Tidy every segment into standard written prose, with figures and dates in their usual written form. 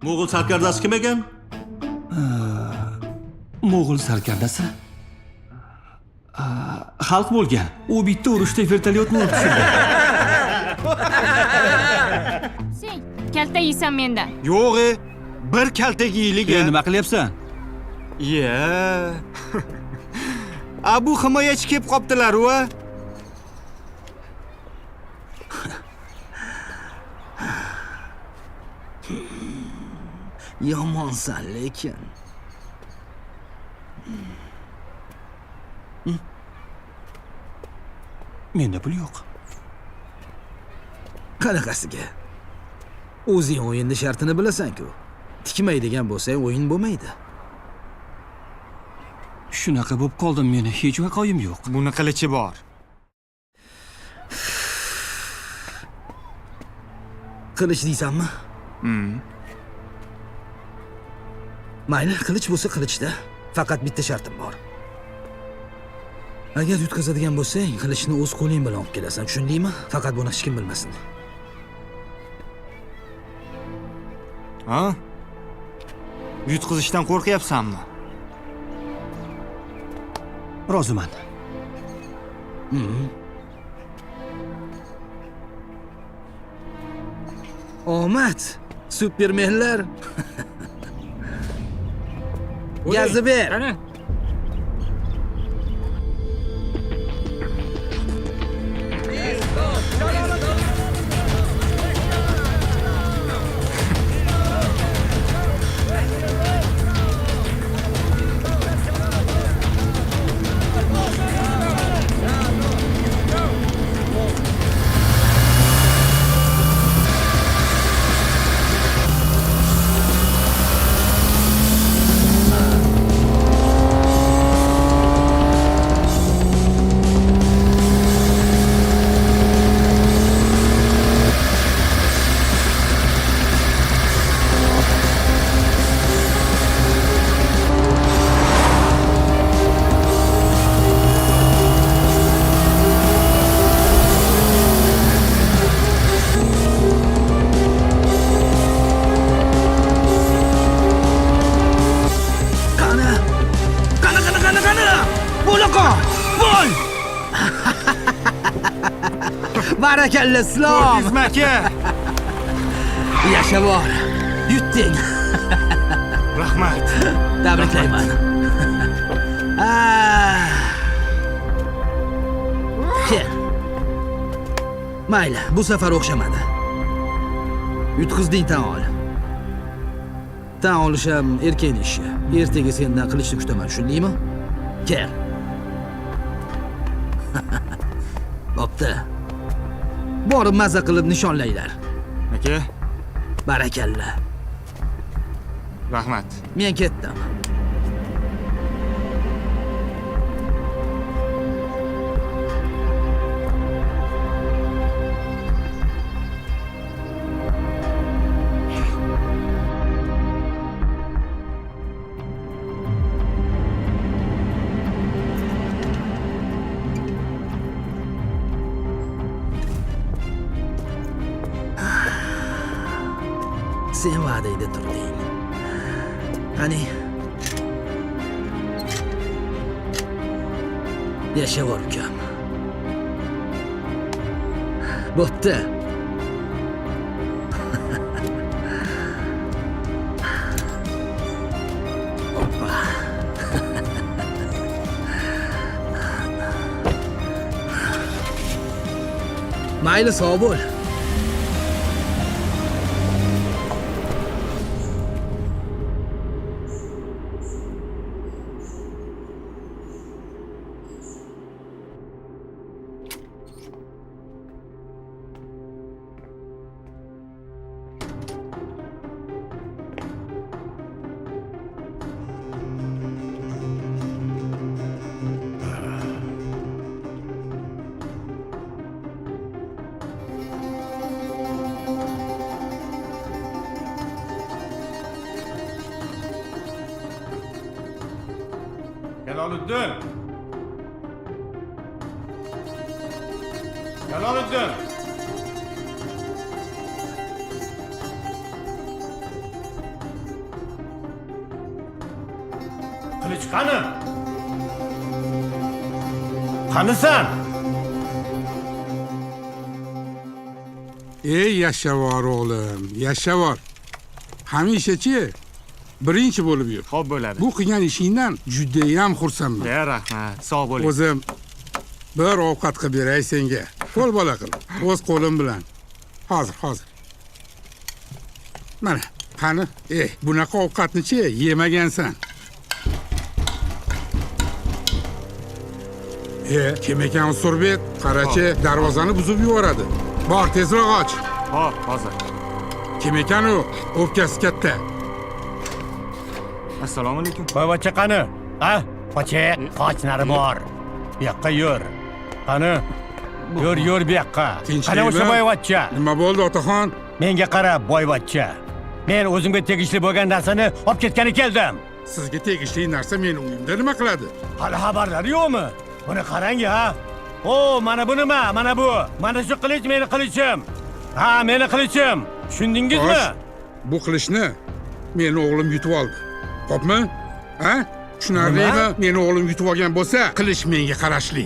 Mo'g'ul sarkardasi kim ekan? Mo'g'ul sarkardasi xalq bo'lgan. U bitta urushda vertolyotni urib tushirdi. Sen kalta yeysan mendan. Yo'q, bir kaltak yeylik. Nima qilyapsan? Bu himoyachi kelib qoptilar-ku. Yomonsan lekin. Menda pul yo'q. Qanaqasiga? O'zing o'yinning shartini bilasan-ku. Tikmaydigan bo'lsang, o'yin bo'lmaydi. Shunaqa bo'lib qoldim meni. Hech vaqoyim yo'q. Buni qilichi bor. Qilich deysanmi? Mayli, qilich bo'lsa qilichda. Faqat bitta shartim bor. Agar yutqazadigan bo'lsang, qilichni o'z qo'ling bilan olib kelasan, tushundingmi? Faqat buni hech kim bilmasin. Ha? Yutqizishdan qo'rqyapsanmi? Roziman. Omad, supermenlar. Gazni ber. Qani? Barakalla islom. Xizmatga. Yasha bor. Yutding. Rahmat. Tabriklayman. Kel. Mayli, bu safar o'xshamadi. Yutqizding tan ol. Tan olish ham erkakning ishi. Ertaga sendan qilichni kutaman, tushundingmi? Kel. Bo'pti. Borib mazza qilib nishonlaylar. Aka, Barakalla. rahmat. Men ketdim. Sen va'dangda turding. Qani? Yasha bor ukam. Bo'pti. Hoppa. Mayli, sog' bo'l. Jalaluddin. Jalaluddin. qani? Qanisan? Ey yashavor o'g'lim, yashavor. Hamishachi birinchi bo'lib yur. Xo'p bo'ladi. Bu qilgan ishingdan juda ham xursandman. Ya rahmat. Sog' bo'ling. O'zim bir ovqat qilib beray senga. Qo'l bola qil. O'z qo'lim bilan. Hozir. Mana, qani? Bunaqa ovqatni-chi yemagansan. Kim ekan Surbet? Qarachi, darvozani buzib yuboradi. Bor, tezroq och. Xo'p, hozir. Kim ekan u? O'pkasi katta. Assalomu alaykum. Boyvachcha qani? Ha? Qochnari bor. Bu yoqqa yur. Qani? Yur bu yoqqa. Qani o'sha boyvachcha? Nima bo'ldi, otaxon? Menga qara, boyvachcha. Men o'zimga tegishli bo'lgan narsani olib ketgani keldim. Sizga tegishli narsa meni uyimda nima qiladi? Hali xabarlari yo'qmi? Buni qarang ha. O, mana bu nima? Mana bu. Mana shu qilich meni qilichim. Ha, meni qilichim. Tushundingizmi? Xo'sh, bu qilishni meni o'g'lim yutib oldi. Xo'pmi? Ha? Tushunarlimi? Meni o'g'lim yutib olgan bo'lsa, qilish menga qarashli.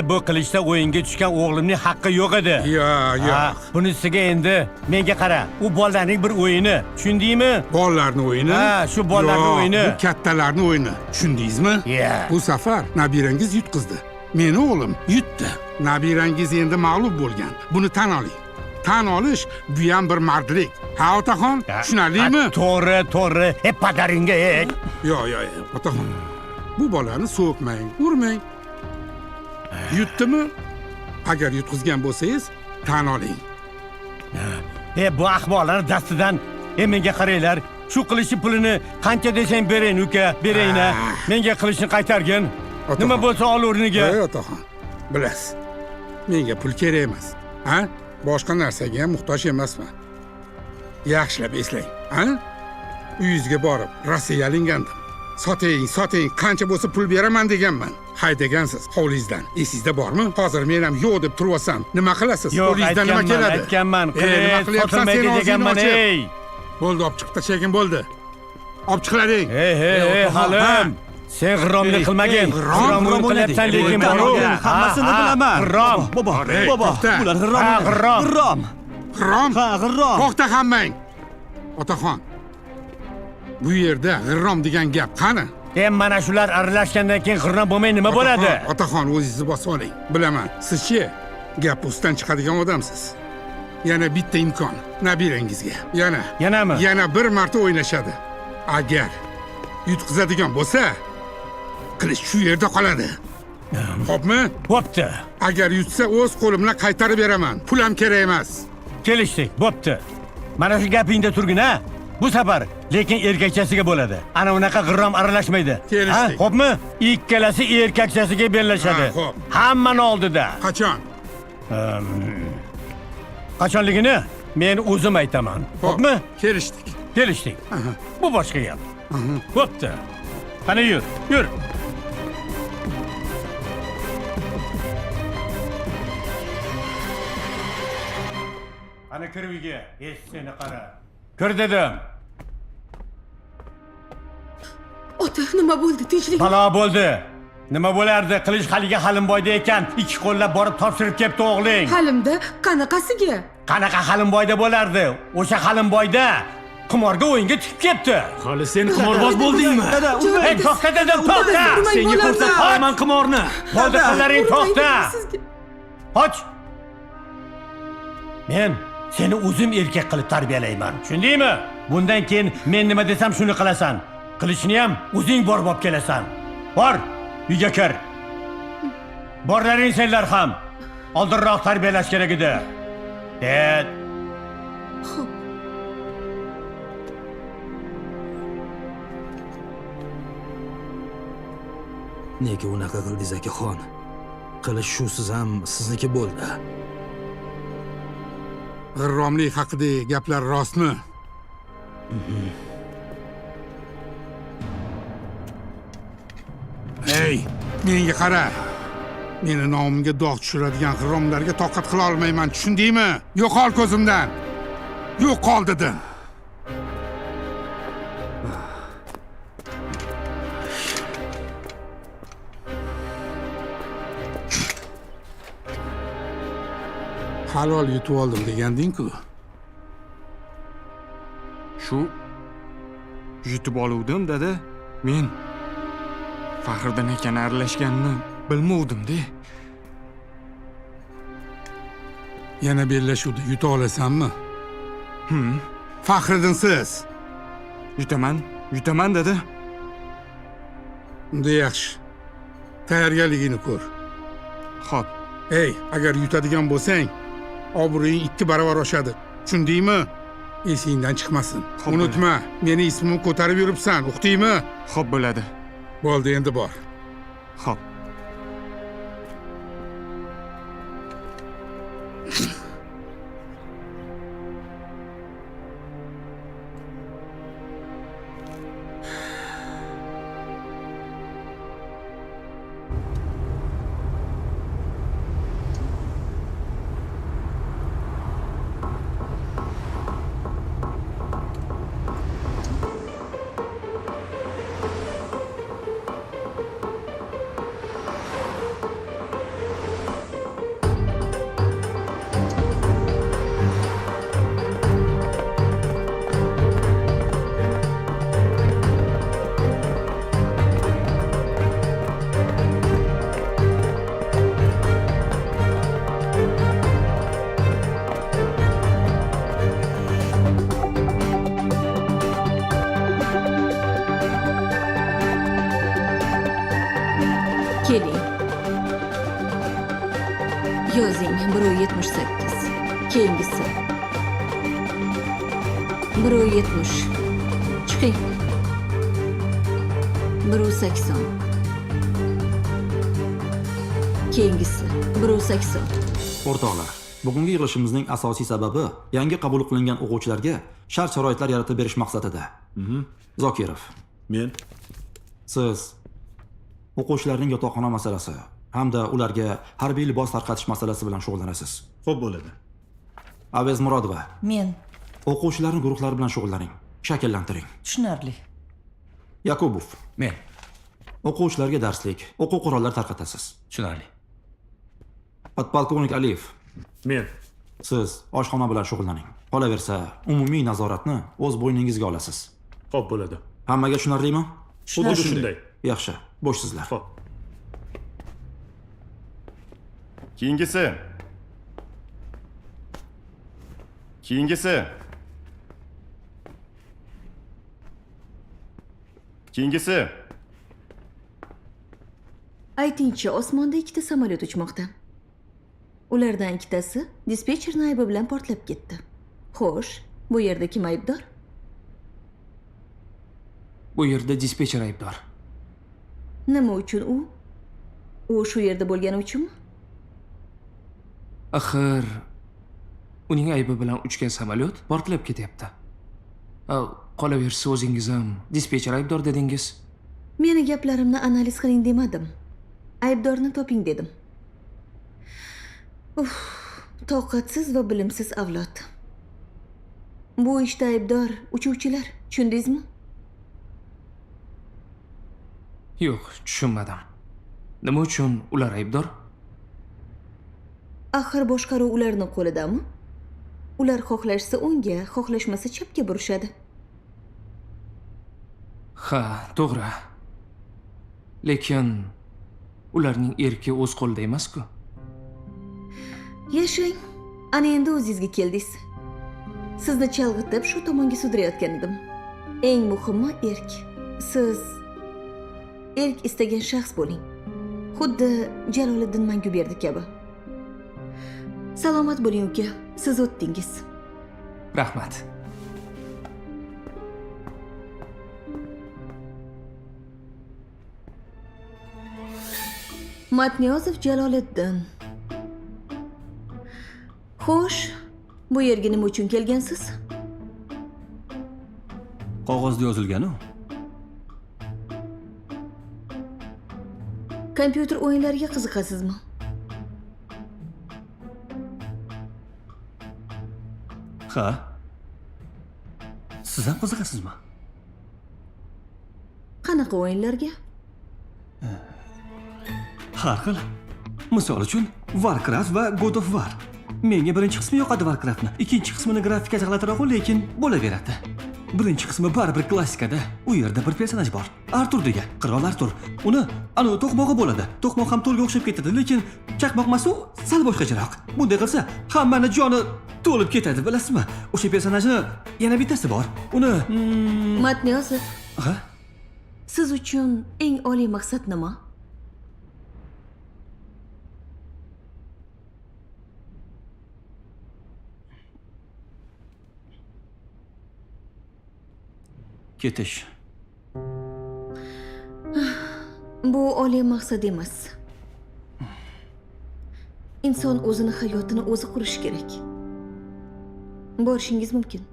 Bu qilichda o'yinga tushgan o'g'limning haqqi yo'q edi. Yo'q. Bunisiga endi menga qara. U bolalarning bir o'yini. Tushundingmi? Bolalarning o'yini? Ha, shu bolalarning o'yini. Bu kattalarning o'yini. Tushundingizmi? Bu safar nabirangiz yutqizdi. Meni o'g'lim yutdi. Nabirangiz endi mag'lub bo'lgan. Buni tan oling. Tan olish bu ham bir mardlik. Ha, otaxon? Tushunarlimi? To'g'ri. Padaringga Yo'q, otaxon. Bu bolani so'kmang, urmang. Yutdimi? Agar yutqizgan bo'lsangiz, tan oling. Bu ahmoqlar dastidan menga qaranglar. Shu qilishi pulini qancha desang bering, uka, berayna. Menga qilishni qaytargin. Nima bo'lsa ol o'rniga. Otaxon. Bilasiz. Menga pul kerak emas. Ha? Boshqa narsaga ham muhtoj emasman. Yaxshilab eslang, ha? Uyingizga borib, Rossiyalingandim. Soting, qancha bo'lsa pul beraman deganman. Haydagansiz hovlingizdan. Esingizda bormi? Hozir men ham yo'q deb turibsam, nima qilasiz? Qo'lingizdan nima keladi? Aytganman, nima qilyapsan sen deganman, Bo'ldi, olib chiqib tashagin bo'ldi. Olib chiqlaring. Halim. Sen g'irromlik qilmagin. G'irromlik qilyapsan lekin boru. Hammasini bilaman. G'irrom. Bobo, bular g'irrom. G'irrom. Ha, g'irrom. To'xta hammang. Otaxon. Bu yerda g'irrom degan gap qani? Mana shular aralashgandan keyin g'irrom bo'lmay nima bo'ladi? Otaxon, o'zingizni bosib oling. Bilaman, sizchi gap ustidan chiqadigan odamsiz. Yana bitta imkon nabirangizga. Yanami? Yana bir marta o'ynashadi. Agar yutqizadigan bo'lsa, qilish shu yerda qoladi. Xo'pmi? Bo'pti. Agar yutsa, o'z qo'lim bilan qaytarib beraman. Pul ham kerak emas. Kelishdik, bo'pti. Mana shu gapingda turgin, ha? Bu safar lekin erkakchasiga bo'ladi. Ana unaqa g'irrom aralashmaydi. Kelishdik. Xo'pmi? Ikkalasi erkakchasiga bellashadi. Xo'p. Hammani oldida. Qachon? Qachonligini men o'zim aytaman. Xo'pmi? Kelishdik. Bu boshqa gap. Bo'pti. Qani yur. Qani kir uyga, seni qara. Kir dedim. Ota, nima bo'ldi? Tinchlik? Balo bo'ldi. Nima bo'lardi? Qilish haliga Halimboyda ekan, ikki qo'llab borib topshirib kelibdi o'g'ling. Halimda qanaqasiga? Qanaqa Halimboyda bo'lardi? O'sha Halimboyda qimorga o'yinga chiqib ketdi. Hali sen qimorboz bo'ldingmi? To'xta dedim, to'xta. Senga ko'rsataman qimorni. Bo'ldi, qo'llaring to'xta. Och. Men seni o'zim erkak qilib tarbiyalayman. Tushundingmi? Bundan keyin men nima desam shuni qilasan. Qilishni ham o'zing borib olib kelasan. Bor, uyga kir. Borlaring senlar ham. Oldinroq tarbiyalash kerak edi. Nega unaqa qildingiz akaxon? Qilish shusiz ham sizniki bo'ldi. G'irromlik haqidagi gaplar rostmi? Ey, menga qara. Meni nomimga dog' tushiradigan g'irromlarga toqat qila olmayman, tushundingmi? Yo'qol ko'zimdan. Yo'qol dedim. halol yutib oldim deganding-ku. Shu yutib oluvdim dada. Men Faxriddin ekan aralashganini bilmovdim-da. Yana bellashuvda yuta olasanmi? Faxriddinsiz. Yutaman dada. Unda yaxshi. Tayyorgarligingni ko'r. Xo'p. Ey, agar yutadigan bo'lsang, obro'ying 2 barobar oshadi. Tushundingmi? Esingdan chiqmasin. Xo'p, Unutma, meni ismimni ko'tarib yuribsan, uqdingmi? Xo'p bo'ladi. Bo'ldi, endi bor. Xo'p. Keling. Yozing 178. Keyingisi 170. Chiqing. 180. Keyingisi 180. O'rtoqlar, bugungi yig'ilishimizning asosiy sababi yangi qabul qilingan o'quvchilarga shart-sharoitlar yaratib berish maqsadida. Zokirov, Men siz o'quvchilarning yotoqxona masalasi hamda ularga harbiy libos tarqatish masalasi bilan shug'ullanasiz. xo'p bo'ladi. Avaz Murodova, Men o'quvchilarning guruhlari bilan shug'ullaning, shakllantiring. tushunarli. Yakubov, Men o'quvchilarga darslik, o'quv qurollar tarqatasiz. tushunarli. Podpolkovnik Aliyev, Men siz oshxona bilan shug'ullaning. Qolaversa, umumiy nazoratni o'z bo'yningizga olasiz. xo'p bo'ladi. Hammaga tushunarlimi? Xuddi shunday. Yaxshi, bo'shsizlar. Xo'p. Keyingisi. Aytingchi, osmonda 2 samolyot uchmoqda. Ulardan ikkitasi dispetcherning aybi bilan portlab ketdi. Xo'sh, bu yerda kim aybdor? Bu yerda dispetcher aybdor. Nima uchun u? U shu yerda bo'lgani uchunmi? Axir uning aybi bilan uchgan samolyot portlab ketyapti. Qolaversa o'zingiz ham dispetcher aybdor dedingiz. Meni gaplarimni analiz qiling demadim. Aybdorni toping dedim. Toqatsiz va bilimsiz avlod. Bu ishda aybdor uchuvchilar, tushundingizmi? Yo'q, tushunmadim. Nima uchun ular aybdor? Axir boshqaruv ularning qo'lidami? Ular xohlashsa o'ngga, xohlashmasa chapga burishadi. Ha, to'g'ri. Lekin ularning erki o'z qo'lida emas-ku. Yashang. Ana endi o'zingizga keldingiz. Sizni chalg'itib shu tomonga sudrayotgan edim. Eng muhimi erk. Siz erk istagan shaxs bo'ling. Xuddi Jaloliddin Manguberdi kabi. Salomat bo'ling uka. Siz o'tdingiz. Rahmat. Matniyozov Jaloliddin. Xo'sh, bu yerga nima uchun kelgansiz? Qog'ozda yozilgan-u. Kompyuter o'yinlariga qiziqasizmi? Ha. Siz ham qiziqasizmi? Qanaqa o'yinlarga? Har xil. Misol uchun Warcraft va God of War. Menga birinchi qismi yoqadi Warcraftni. Ikkinchi qismini grafika g'alatiroq, lekin bo'laveradi. Birinchi qismi baribir klassikada. U yerda bir personaj bor. Artur degan, qirol Artur. Uni anavi to'qmog'i bo'ladi. To'qmoq ham to'lga o'xshab ketadi, lekin chaqmoq emas, u sal boshqacharoq. Bunday qilsa, hammani joni to'lib ketadi, bilasizmi? O'sha personajni yana bittasi bor. Uni Matniyozov, ha? siz uchun eng oliy maqsad nima? Ketish. Bu oliy maqsad emas. Inson o'zini hayotini o'zi qurishi kerak. Borishingiz mumkin.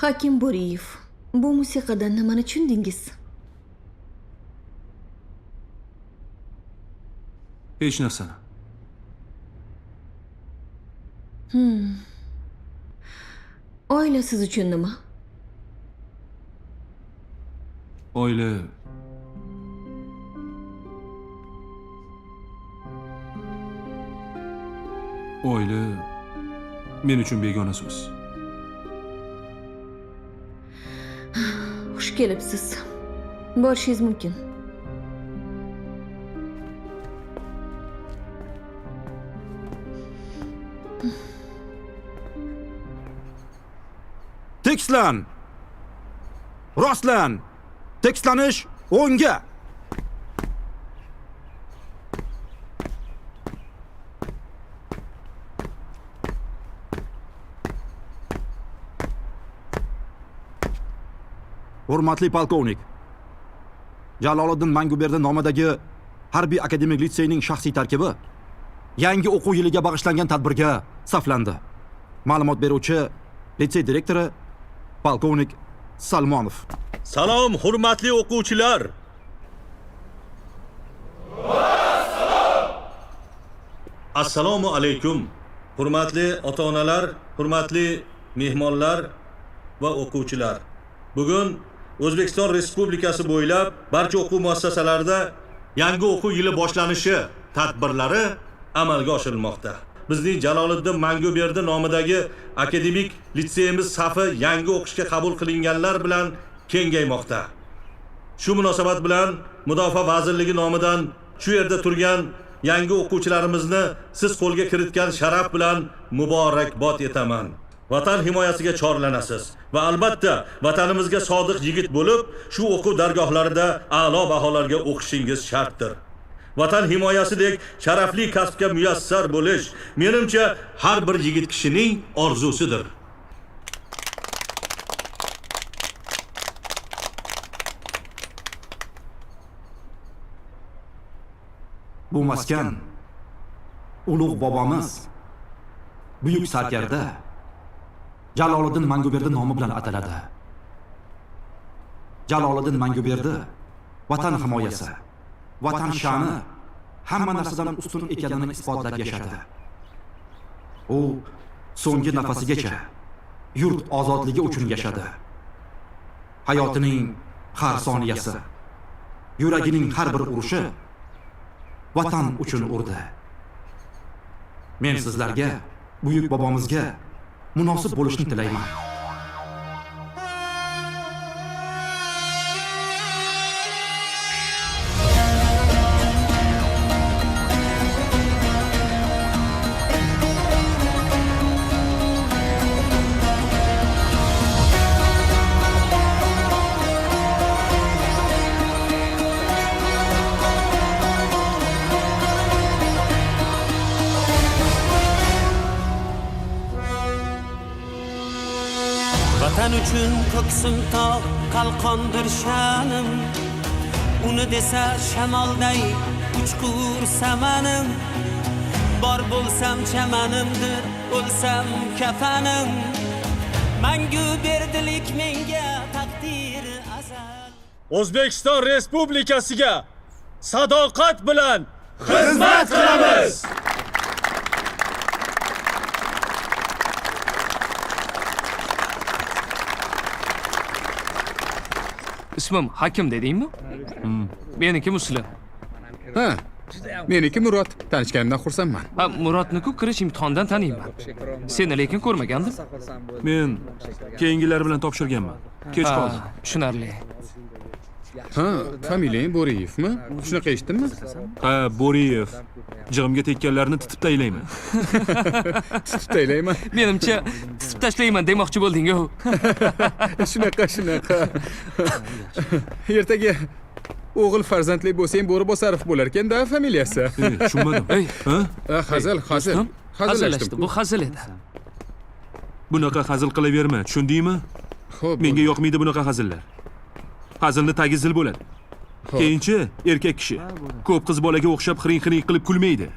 Hakim Bo'riyev, bu musiqadan nimani tushundingiz? Hech narsani. Oila siz uchun nima? Oila men uchun begona so'z. Xush kelibsiz. Borishingiz mumkin. Tekstlan! Rostlan! Tekstlanish o'ngga! Hurmatli polkovnik. Jaloliddin Manguberdi nomidagi Harbiy akademik litseyning shaxsiy tarkibi yangi o'quv yiliga bag'ishlangan tadbirga saflandi. Ma'lumot beruvchi litsey direktori polkovnik Salmonov. Salom, hurmatli o'quvchilar. Assalomu alaykum. Hurmatli ota-onalar, hurmatli mehmonlar va o'quvchilar. Bugun O'zbekiston Respublikasi bo'ylab barcha o'quv muassasalarida yangi o'quv yili boshlanishi tadbirlari amalga oshirilmoqda. Bizning Jaloliddin Manguberdi nomidagi akademik litseyimiz safi yangi o'qishga qabul qilinganlar bilan kengaymoqda. Shu munosabat bilan Mudofaa vazirligi nomidan shu yerda turgan yangi o'quvchilarimizni siz qo'lga kiritgan sharaf bilan muborakbod etaman. Vatan himoyasiga chorlanasiz va albatta vatanimizga sodiq yigit bo'lib, shu o'quv dargohlarida a'lo baholarga o'qishingiz shartdir. Vatan himoyasidek sharafli kasbga muyassar bo'lish menimcha har bir yigit kishining orzusidir. Bu maskan ulug' bobomiz buyuk sarkarda Jaloliddin Manguberdi nomi bilan ataladi. Jaloliddin Manguberdi vatan himoyasi, vatan sha'ni hamma narsadan ustun ekanini isbotlab yashadi. U so'nggi nafasigacha yurt ozodligi uchun yashadi. Hayotining har soniyasi, yuragining har bir urushi vatan uchun urdi. Men sizlarga, buyuk bobomizga munosib bo'lishni tilayman. Vatan üçün ko'ksim tog' qalqondir sha'nim. Uni desa shamolday uchqur samanim. Bor bo'lsam chamanimdir, o'lsam kafanim. Mangu berdilik menga taqdir azal. O'zbekiston Respublikasiga sadoqat bilan xizmat qilamiz. Ismim Hakim dedingmi? Meniki Muslim. Ha, meniki Murod. Tanishganimdan xursandman. Ha, Murodni-ku kirish imtihonidan taniyman. Seni lekin ko'rmagandim. Men keyingilar bilan topshirganman. Kech qoldim. Tushunarli. Ha, familiyang Bo'riyevmi? Shunaqa eshitdimmi? Ha, Bo'riyev. Jig'imga tekkanlarni titib taylayman. Titib taylayman. Menimcha titib tashlayman demoqchi bo'lding-ku. Shunaqa. Ertaga o'g'il farzandli bo'lsang, Bo'ri Bosarov bo'lar ekan-da familiyasi. Tushunmadim. Ey, ha? Hazil. Hazillashdim. Bu hazil edi. Bunaqa hazil qilaverma, tushundingmi? Xo'p. Menga yoqmaydi bunaqa hazillar. Hazilni tagi zil bo'ladi. Keyinchi erkak kishi ko'p qiz bolaga o'xshab xiring-xiring qilib kulmaydi.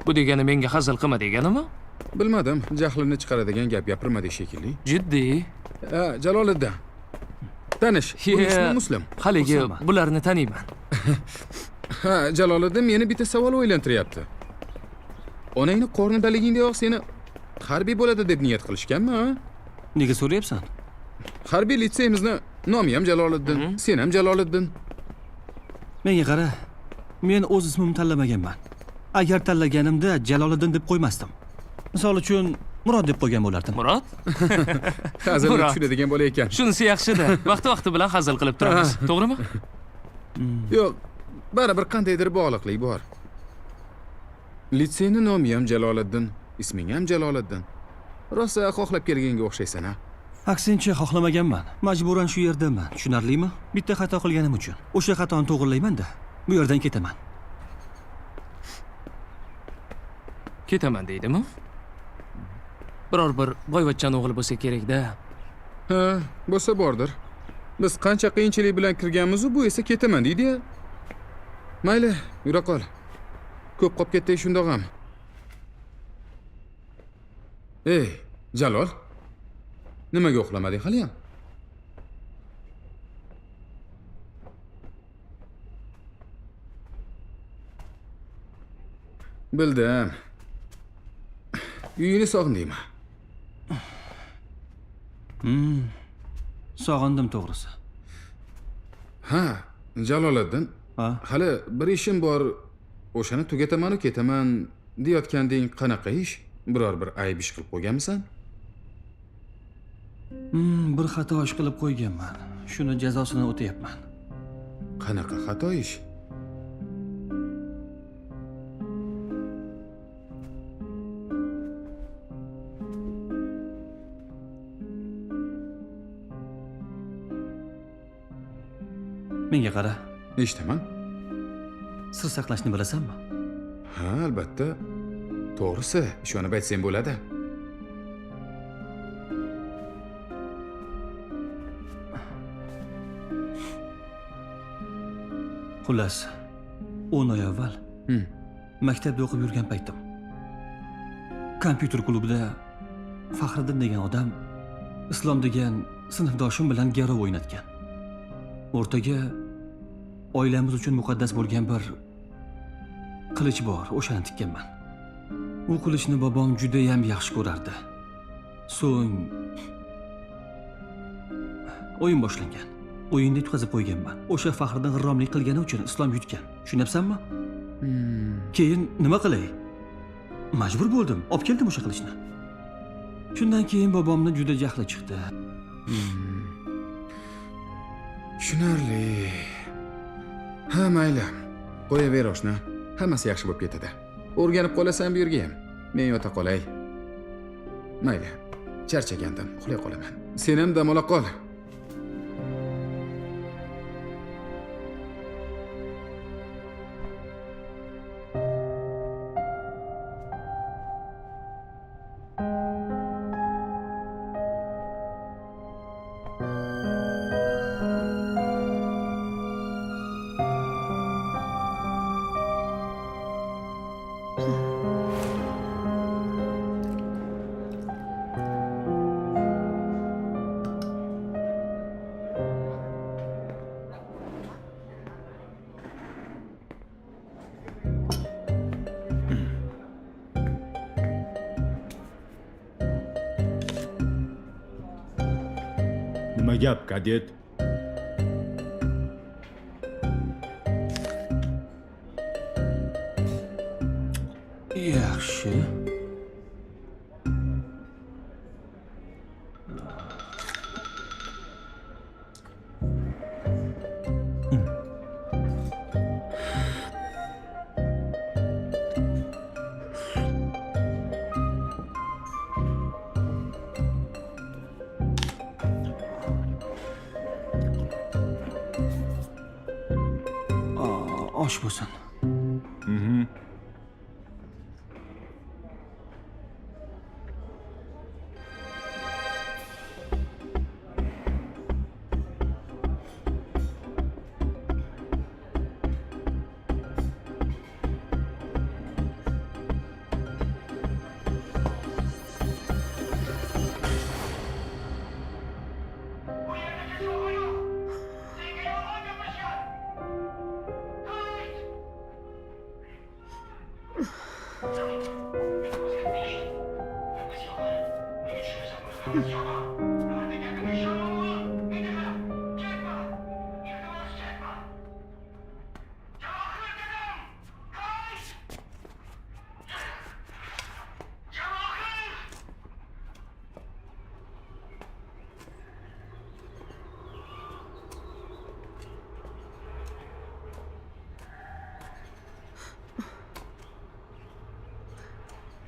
Bu degani menga hazil qilma deganimi? Bilmadim, jahlini chiqaradigan gap gapirmadik shekilli. Jiddiy. Ha, Jaloliddin. Tanish. Buning ismi Muslim. Haligi bularni taniyman. Ha, Jaloliddin meni bitta savol o'ylantiryapti. Onangni qornidaligingdayoq seni harbiy bo'ladi deb niyat qilishganmi, ha? Nega so'rayapsan? Harbiy litseyimizni nomi ham Jaloliddin, sen ham Jaloliddin. Menga qara. Men o'z ismimni tanlamaganman. Agar tanlaganimda Jaloliddin deb qo'ymasdim. Misol uchun Murod deb qo'ygan bo'lardim. Murod? Hazilni tushunadigan bola ekan. Shunisi yaxshi-da. Vaqti bilan hazil qilib turamiz. To'g'rimi? Yo'q, baribir qandaydir bog'liqlik bor. Litseyni nomi ham Jaloliddin, isming ham Jaloliddin. Rosa xohlab kelganga o'xshaysan, ha? Aksincha xohlamaganman. Majburan shu yerdaman. Tushunarlimi? Bitta xato qilganim uchun. O'sha xatoni to'g'rilayman-da. Bu yerdan ketaman. Ketaman deydimi? Biror bir boyvachchan o'g'li bo'lsa kerak-da. Ha, bo'lsa bordir. Biz qancha qiyinchilik bilan kirganmiz-ku, bu esa ketaman deydi-ya. Mayli, yura qol. Ko'p qolib ketdi shundoq ham. Ey, Jalol. Nimaga uxlamading hali ham? Bildim. Uyini sog'indingmi? Sog'indim to'g'risi. Ha, Jaloliddin. Ha? Hali bir ishim bor. O'shani tugataman-u ketaman deyotganding, qanaqa ish? Biror bir ayb ish qilib qo'yganmisan? Bir xato ish qilib qo'yganman. Shuni jazosini o'tayapman. Qanaqa xato ish? Menga qara. Eshitaman. Sir saqlashni bilasanmi? Ha, albatta. To'g'risi, ishonib aytsang bo'ladi. Xullas, 10 oy avval maktabda o'qib yurgan paytim kompyuter klubida Faxriddin degan odam Islom degan sinfdoshim bilan garov o'ynatgan. O'rtaga oilamiz uchun muqaddas bo'lgan bir qilich bor, o'shani tikkanman. U qilichni bobom juda ham yaxshi ko'rardi. So'ng o'yin boshlangan. O'yinda yutqazib qo'yganman. O'sha Faxriddin g'irromlik qilgani uchun Islom yutgan. Tushunyapsanmi? Keyin nima qilay? Majbur bo'ldim, olib keldim o'sha qilichni. Shundan keyin bobomni juda jahli chiqdi. Tushunarli. Ha, mayli. Qo'yaver oshna. Hammasi yaxshi bo'lib ketadi. O'rganib qolasan bu yerga ham. Men yota qolay. Mayli. Charchagandim, uxlay qolaman. Sen ham dam ola qol. Nima gap, kadet? Yaxshi. Osh bo'lsin.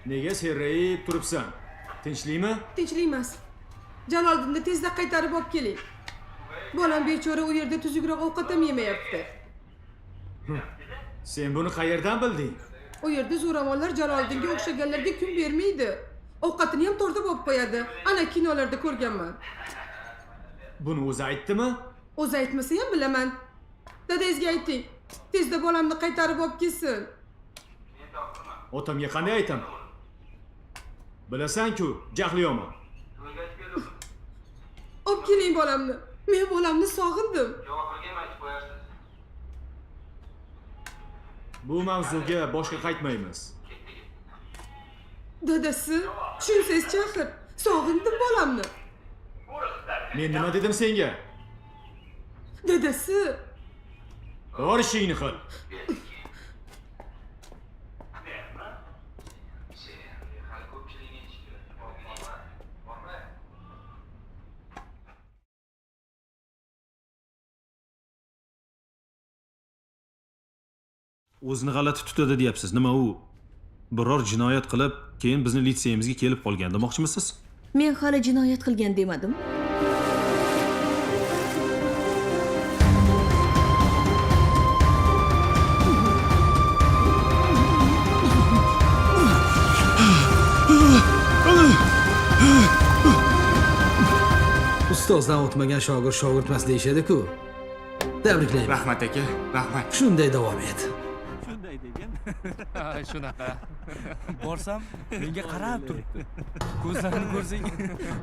Nega serrayib turibsan? Tinchlikmi? Tinchlik emas. Jaloliddinni tezda qaytarib olib keling. Bolam bechora u yerda tuzukroq ovqat ham yemayapti. Sen buni qayerdan bilding? U yerda zo'ravonlar Jaloliddinga o'xshaganlarga kun bermaydi. Ovqatini ham tortib olib qo'yadi. Ana kinolarda ko'rganman. Buni o'zi aytdimi? O'zi aytmasa ham bilaman. Dadangizga ayting. Tezda bolamni qaytarib olib kelsin. Otamga qanday aytaman? Bilasan-ku, jahli yomon. Olib keling bolamni. Men bolamni sog'indim. Bu mavzuga boshqa qaytmaymiz. Dadasi, tushunsangiz chaqir. Sog'indim bolamni. Men nima dedim senga? Dadasi. Bor ishingni qil. O'zini g'alati tutadi deyapsiz. Nima u? Biror jinoyat qilib, keyin bizni litseyimizga kelib qolgan demoqchimisiz? Men hali jinoyat qilgan demadim. Ustozdan o'tmagan shogird deyishadi-ku. Tabriklayman. Rahmat aka, rahmat. Shunday davom et. Shunday degan. Shunaqa. Borsam, menga qarab turibdi. Ko'zlarini ko'rsang,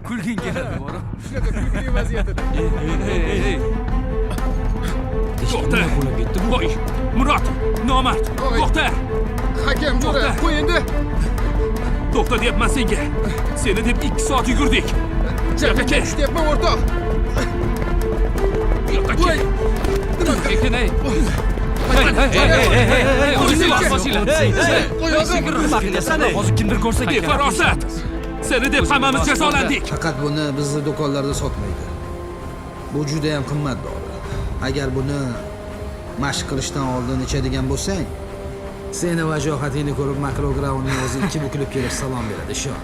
kulging keladi, borib. Shunaqa kulgili vaziyatida. Ey. To'xta. Voy, Murod, nomard. To'xta. Hakam jo'ra, qo'y endi. To'xta deyapman senga. Seni deb 2 soat yugurdik. Jabr ketyapman o'rtoq. Yo'qqa kel. Kekin, ey. Hozir kimdir ko'rsa Befarosat. Seni deb hammamiz jazolandik. Faqat buni bizni do'konlarda sotmaydi. Bu juda ham qimmat dori. Agar buni mashq qilishdan oldin ichadigan bo'lsang, seni vajohatingni ko'rib makrograunning o'zi 2 bukilib kelib salom beradi, ishon.